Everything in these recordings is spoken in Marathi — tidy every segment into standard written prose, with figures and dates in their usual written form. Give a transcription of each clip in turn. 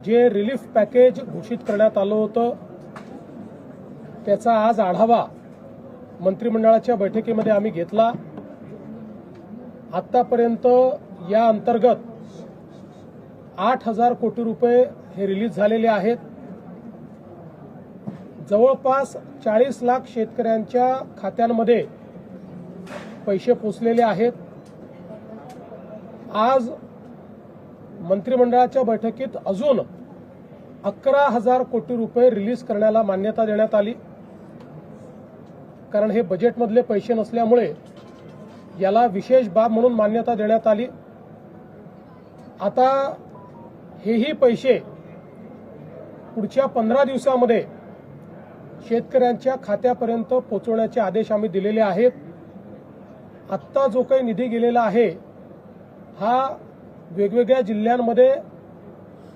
जे रिलीफ पॅकेज घोषित करण्यात आलं होतं त्याचा आज आढावा मंत्रिमंडळाच्या बैठकीमध्ये आम्ही घेतला। आतापर्यंत या अंतर्गत 8,000 कोटी रुपये हे रिलीज झालेले आहेत। जवळपास 40 लाख शेतकऱ्यांच्या खात्यांमध्ये पैसे पोचलेले आहेत। आज मंत्रिमंडळाच्या बैठकीत अजून 11,000 कोटी रुपये रिलीज करण्याला मान्यता देण्यात आली, कारण हे बजेटमधले पैसे नसल्यामुळे याला विशेष बाब म्हणून मान्यता देण्यात आली। आता हेही पैसे पुढच्या 15 दिवसांमध्ये शेतकऱ्यांच्या खात्यापर्यंत पोहोचवण्याचे आदेश आम्ही दिलेले आहेत। आत्ता जो काही निधी गेलेला आहे हा वेगवेगळ्या जिल्ह्यांमध्ये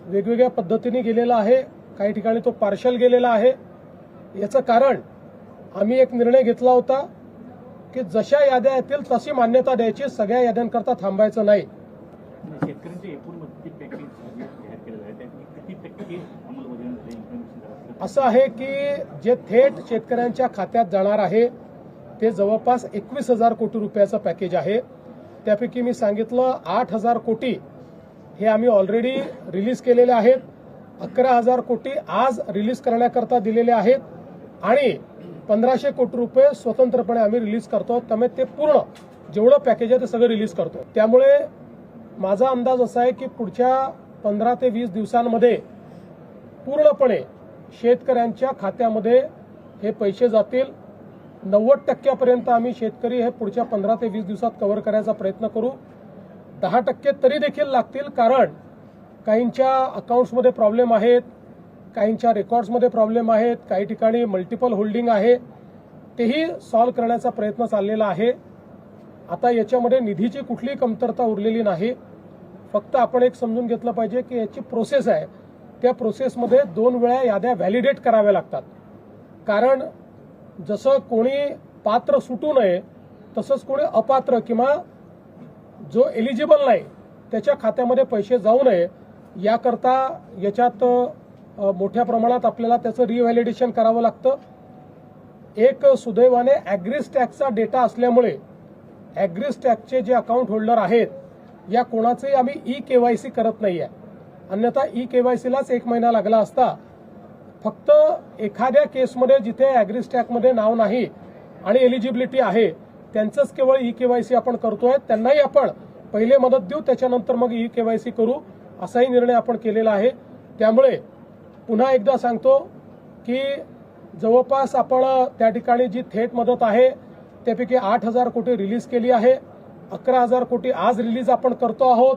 वेगवेगळ्या पद्धतीने गेलेला आहे। काही ठिकाणी तो पार्शल गेलेला आहे। याचं कारण आम्ही एक निर्णय घेतला होता की जशा याद्या येतील तशी मान्यता द्यायची, सगळ्या याद्यांकरता थांबायचं नाही। शेतकऱ्यांचे एकूण मदती पॅकेज जाहीर केलेलं आहे त्याची किती टक्के अंमलबजावणी असं आहे की जे थेट शेतकऱ्यांच्या खात्यात जाणार आहे ते जवळपास 21,000 कोटी रुपयाचं पॅकेज आहे। त्यापैकी मी सांगितलं 8,000 कोटी हे आम्ही ऑलरेडी रिलीज केलेले आहेत। 11,000 कोटी आज रिलीज करण्याकरता दिलेले आहेत आणि 1,500 कोटी रुपये स्वतंत्रपणे आम्ही रिलीज करतो। त्यामुळे ते पूर्ण जेवढं पॅकेज आहे ते सगळं रिलीज करतो। त्यामुळे माझा अंदाज असा आहे की पुढच्या 15 ते 20 दिवसांमध्ये पूर्णपणे शेतकऱ्यांच्या खात्यामध्ये हे पैसे जातील। 90% आम्ही शेतकरी हे पुढच्या 15 ते 20 दिवसात कव्हर करायचा प्रयत्न करू। 10% तरी देखील लागतील, कारण काहींच्या अकाउंट्समध्ये प्रॉब्लेम आहेत, काहींच्या रेकॉर्ड्समध्ये प्रॉब्लेम आहेत, काही ठिकाणी मल्टिपल होल्डिंग आहे, तेही सॉल्व्ह करण्याचा प्रयत्न चाललेला आहे। आता याच्यामध्ये निधीची कुठलीही कमतरता उरलेली नाही। फक्त आपण एक समजून घेतलं पाहिजे की याची प्रोसेस आहे, त्या प्रोसेसमध्ये 2 वेळा याद्या व्हॅलिडेट कराव्या लागतात। कारण जसं कोणी पात्र सुटू नये तसंच कोणी अपात्र किंवा जो एलिजिबल नाही त्याच्या खात्यामध्ये पैसे जाऊ नये याकरता याच्यात मोठ्या प्रमाणात आपल्याला त्याचं रिव्हॅलिडेशन करावं लागतं। एक सुदैवाने ॲग्रीस्टॅकचा डेटा असल्यामुळे ॲग्रीस्टॅकचे जे अकाउंट होल्डर आहेत या कोणाचंही आम्ही ई-केवायसी करत नाहीये। अन्यथा ई-केवायसीलाच 1 महिना लागला असता। फक्त एखाद्या केसमध्ये जिथे ॲग्रीस्टॅकमध्ये नाव नाही आणि एलिजिबिलिटी आहे त्यांचंच केवळ ई-केवायसी आपण करतोय। त्यांनाही आपण पहिले मदत देऊ, त्याच्यानंतर मग ई-केवायसी करू, असाही निर्णय आपण केलेला आहे। त्यामुळे पुन्हा एकदा सांगतो की जवळपास आपण त्या ठिकाणी जी थेट मदत आहे त्यापैकी 8,000 कोटी रिलीज केली आहे। 11,000 कोटी आज रिलीज आपण करतो आहोत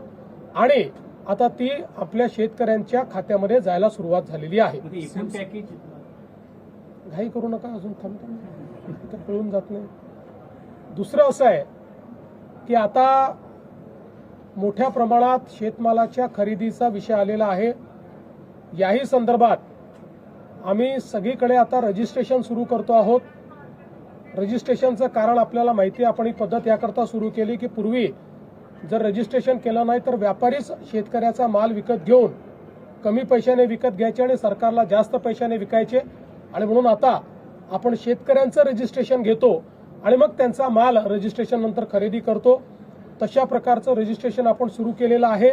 आणि आता ती आपल्या शेतकऱ्यांच्या खात्यामध्ये जायला सुरुवात झालेली आहे। एकूण पॅकेज घाई करू नका, अजून थांबतो कळून जात नाही। दुसरं असं आहे की आता मोठ्या प्रमाणात शेतमालाच्या खरेदीचा विषय आलेला आहे। याही संदर्भात आम्ही सगळीकडे आता रजिस्ट्रेशन सुरू करतो आहोत। रजिस्ट्रेशनचं कारण आपल्याला माहिती आहे, आपण ही पद्धत याकरता सुरू केली की पूर्वी जर रजिस्ट्रेशन केलं नाही तर व्यापारीच शेतकऱ्याचा माल विकत घेऊन कमी पैशाने विकत घ्यायचे आणि सरकारला जास्त पैशाने विकायचे, आणि म्हणून आता आपण शेतकऱ्यांचं रजिस्ट्रेशन घेतो आणि मग त्यांचा माल रजिस्ट्रेशन नंतर खरेदी करतो। तशा प्रकारचं रजिस्ट्रेशन आपण सुरू केलेलं आहे।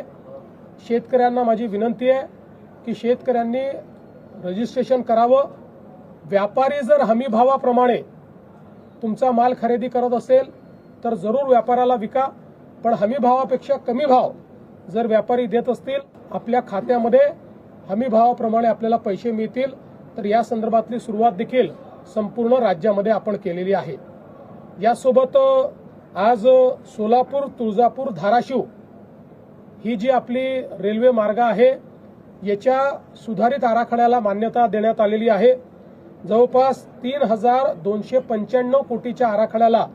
शेतकऱ्यांना माझी विनंती आहे की शेतकऱ्यांनी रजिस्ट्रेशन करावं। व्यापारी जर हमी भावाप्रमाणे तुमचा माल खरेदी करत असेल तर जरूर व्यापाराला विका, पण हमी भावापेक्षा कमी भाव जर व्यापारी देत असतील आपल्या खात्यामध्ये हमी भावाप्रमाणे आपल्याला पैसे मिळतील। तर या संदर्भातली सुरुवात देखील संपूर्ण राज्यामध्ये आपण केलेली आहे। यासोबत आज सोलापूर, तुळजापूर, धाराशिव ही जी आपली रेल्वे मार्ग आहे याच्या सुधारित आराखड्याला मान्यता देण्यात आलेली आहे। जवळपास 3,295 कोटीच्या आराखड्याला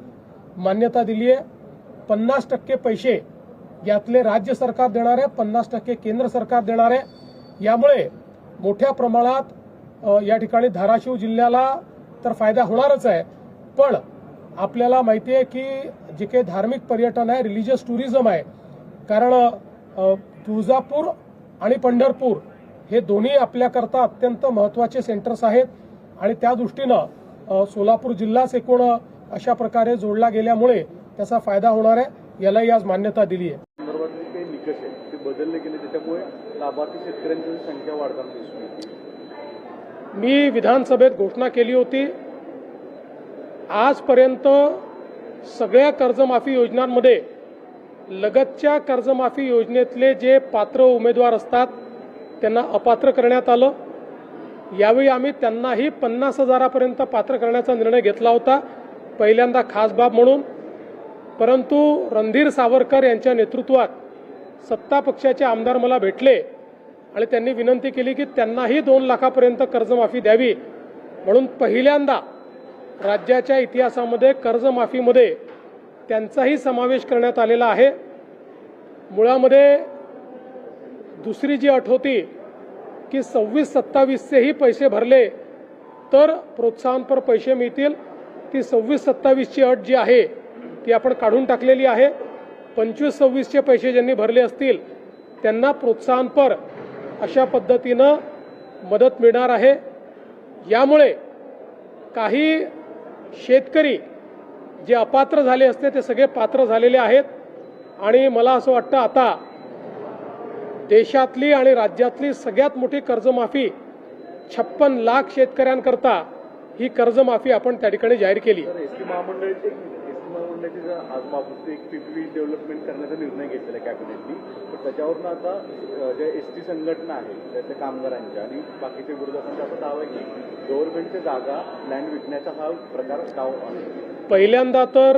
मान्यता दिली आहे। 50% पैसे यातले राज्य सरकार देणार आहे, 50% केंद्र सरकार देणार आहे। यामुळे मोठ्या प्रमाणात या ठिकाणी धाराशिव जिल्ह्याला तर फायदा होणारच आहे, पण आपल्याला माहिती आहे की जे काही धार्मिक पर्यटन आहे, रिलिजियस टुरिझम आहे, कारण तुळजापूर आणि पंढरपूर हे दोन्ही आपल्याकरता अत्यंत महत्त्वाचे सेंटर्स आहेत आणि त्या दृष्टीनं सोलापूर जिल्हाच एकूण अशा प्रकारे जोडला गेल्यामुळे त्याचा फायदा होणार आहे, यालाही आज मान्यता दिली आहे. संदर्भातले काही निकष आहेत ते बदलले गेले, त्याच्यामुळे लाभार्थी शेतकऱ्यांची संख्या वाढताना दिसून येते. मी विधानसभेत घोषणा केली होती, आजपर्यंत सगळ्या कर्जमाफी योजनांमध्ये लगतच्या कर्जमाफी योजनेतले जे पात्र उमेदवार असतात त्यांना अपात्र करण्यात आलं. यावेळी आम्ही त्यांनाही 50,000पर्यंत पात्र करण्याचा निर्णय घेतला होता, पहिल्यांदा खास बाब म्हणून. परंतु रणधीर सावरकर यांच्या नेतृत्वात सत्ता पक्षाचे आमदार मला भेटले आणि त्यांनी विनंती केली की त्यांनाही 2 लाखापर्यंत कर्जमाफी द्यावी. म्हणून पहिल्यांदा राज्याच्या इतिहासामध्ये कर्जमाफीमध्ये त्यांचाही समावेश करण्यात आलेला आहे. मुळामध्ये दुसरी जी अट होती की 26-27चेही पैसे भरले तर प्रोत्साहनपर पैसे मिळतील, ती 26-27ची अट जी आहे ती आपण काढून टाकलेली आहे. 25-26चे पैसे ज्यांनी भरले असतील त्यांना प्रोत्साहनपर अशा पद्धतीनं मदत मिळणार आहे. यामुळे काही शेतकरी जे अपात्र झाले असते ते सगळे पात्र झालेले आहेत आणि मला असं वाटतं आता देशातली आणि राज्यातली सगळ्यात मोठी कर्जमाफी 56 लाख शेतकऱ्यांकरता ही कर्जमाफी आपण त्या ठिकाणी जाहीर केली. एसटी महामंडळाची आज माफी एक पीपीपी डेव्हलपमेंट करण्याचा निर्णय घेतलेला कॅबिनेटनी, पण त्याच्यावरनं आता ज्या एसटी संघटना आहे त्यातल्या कामगारांच्या आणि बाकीच्या विरोधांचा असा दावा आहे की गव्हर्नमेंटच्या जागा लँड विकण्याचा हा प्रकार दाव आहे. पहिल्यांदा तर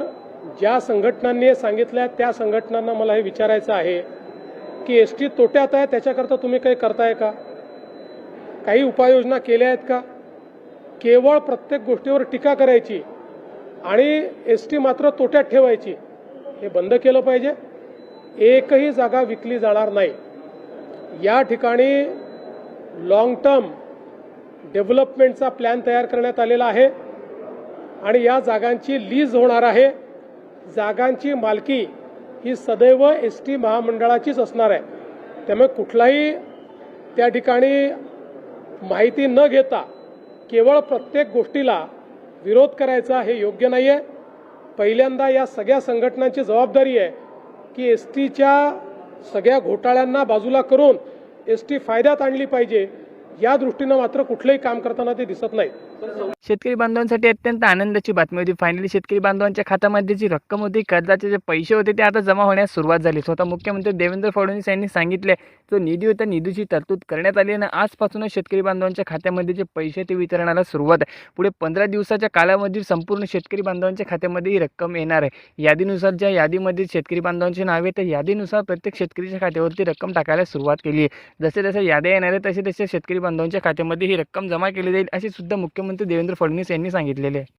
ज्या संघटनांनी सांगितलं त्या संघटनांना मला हे विचारायचं आहे की एसटी तोट्यात आहे त्याच्याकरता तुम्ही काही करताय का, काही उपाययोजना केल्या आहेत का? केवळ प्रत्येक गोष्टीवर टीका करायची आणि एसटी मात्र तोट्यात ठेवायची, हे बंद केलं पाहिजे. एकही जागा विकली जाणार नाही. या ठिकाणी लॉंग टर्म डेव्हलपमेंटचा प्लॅन तयार करण्यात आलेला आहे आणि या जागांची लीज होणार आहे. जागांची मालकी ही सदैव एसटी महामंडळाचीच असणार आहे. त्यामुळे कुठलाही त्या ठिकाणी माहिती न घेता केवळ प्रत्येक गोष्टीला विरोध करायचा हे योग्य नाही आहे. पहिल्यांदा या सगळ्या संघटनांची जबाबदारी आहे की एसटीच्या सगळ्या घोटाळ्यांना बाजूला करून एसटी फायद्यात आणली पाहिजे. या दृष्टीनं मात्र कुठलंही काम करताना ते दिसत नाही. शेतकरी बांधवांसाठी अत्यंत आनंदाची बातमी होती. फायनली शेतकरी बांधवांच्या खात्यामध्ये जी रक्कम होती, कर्जाचे जे पैसे होते ते आता जमा होण्यास सुरुवात झाली. स्वतः मुख्यमंत्री देवेंद्र फडणवीस यांनी सांगितले जो निधी होता निधीची तरतूद करण्यात आली आणि आजपासूनच शेतकरी बांधवांच्या खात्यामध्ये जे पैसे ते वितरणाला सुरुवात आहे. पुढे 15 दिवसाच्या कालावधीत संपूर्ण शेतकरी बांधवांच्या खात्यामध्ये ही रक्कम येणार आहे. यादीनुसार ज्या यादीमध्ये शेतकरी बांधवांची नावे त्या यादीनुसार प्रत्येक शेतकरीच्या खात्यावरती रक्कम टाकायला सुरुवात केली आहे. जसे जसे याद्या येणार आहे तसे तसे शेतकरी बांधवांच्या खात्यामध्ये ही रक्कम जमा केली जाईल असे सुद्धा मुख्यमंत्री देवेंद्र फडणवीस यांनी सांगितलेले आहे.